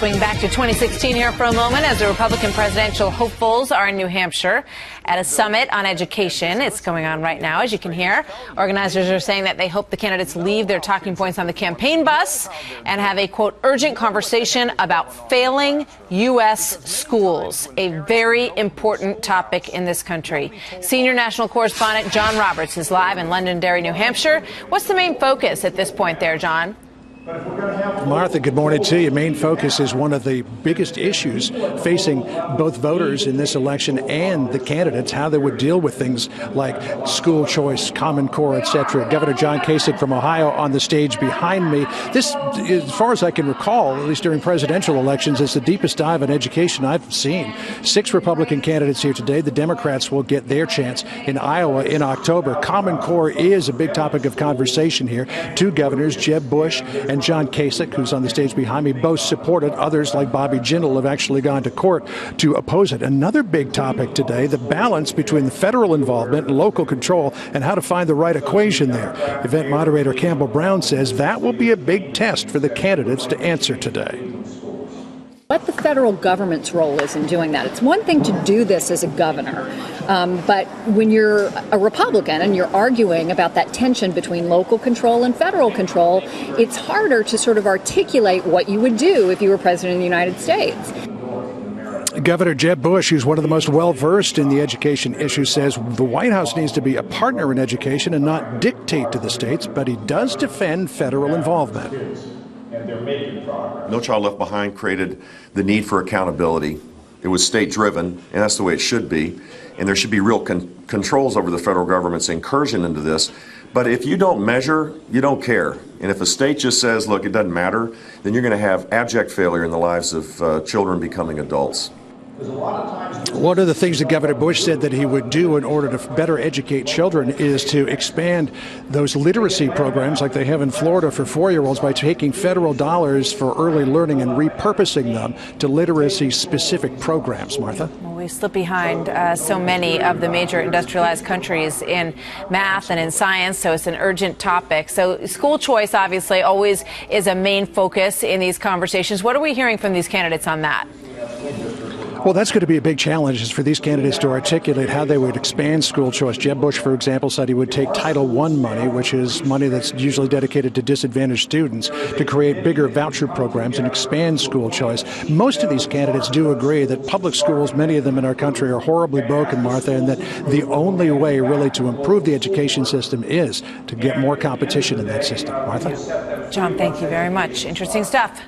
Swing back to 2016 here for a moment as the Republican presidential hopefuls are in New Hampshire at a summit on education. It's going on right now, as you can hear. Organizers are saying that they hope the candidates leave their talking points on the campaign bus and have a, quote, urgent conversation about failing U.S. schools, a very important topic in this country. Senior national correspondent John Roberts is live in Londonderry, New Hampshire. What's the main focus at this point there, John? Martha, good morning to you. Main focus is one of the biggest issues facing both voters in this election and the candidates, how they would deal with things like school choice, Common Core, etc. Governor John Kasich from Ohio on the stage behind me. This, as far as I can recall, at least during presidential elections, is the deepest dive in education I've seen. 6 Republican candidates here today. The Democrats will get their chance in Iowa in October. Common Core is a big topic of conversation here. 2 governors, Jeb Bush and John Kasich, who's on the stage behind me, both supported. Others, like Bobby Jindal, have actually gone to court to oppose it. Another big topic today, the balance between the federal involvement and local control and how to find the right equation there. Event moderator Campbell Brown says that will be a big test for the candidates to answer today. What the federal government's role is in doing that. It's one thing to do this as a governor, but when you're a Republican and you're arguing about that tension between local control and federal control, it's harder to sort of articulate what you would do if you were president of the United States. Governor Jeb Bush, who's one of the most well-versed in the education issue, says the White House needs to be a partner in education and not dictate to the states, but he does defend federal involvement. No Child Left Behind created the need for accountability. It was state-driven, and that's the way it should be. And there should be real controls over the federal government's incursion into this. But if you don't measure, you don't care. And if a state just says, look, it doesn't matter, then you're going to have abject failure in the lives of children becoming adults. One of the things that Governor Bush said that he would do in order to better educate children is to expand those literacy programs like they have in Florida for 4-year-olds by taking federal dollars for early learning and repurposing them to literacy-specific programs. Martha? Well, we slip behind so many of the major industrialized countries in math and in science, so it's an urgent topic. So school choice, obviously, always is a main focus in these conversations. What are we hearing from these candidates on that? Well, that's going to be a big challenge is for these candidates to articulate how they would expand school choice. Jeb Bush, for example, said he would take Title I money, which is money that's usually dedicated to disadvantaged students, to create bigger voucher programs and expand school choice. Most of these candidates do agree that public schools, many of them in our country, are horribly broken, Martha, and that the only way really to improve the education system is to get more competition in that system. Martha? John, thank you very much. Interesting stuff.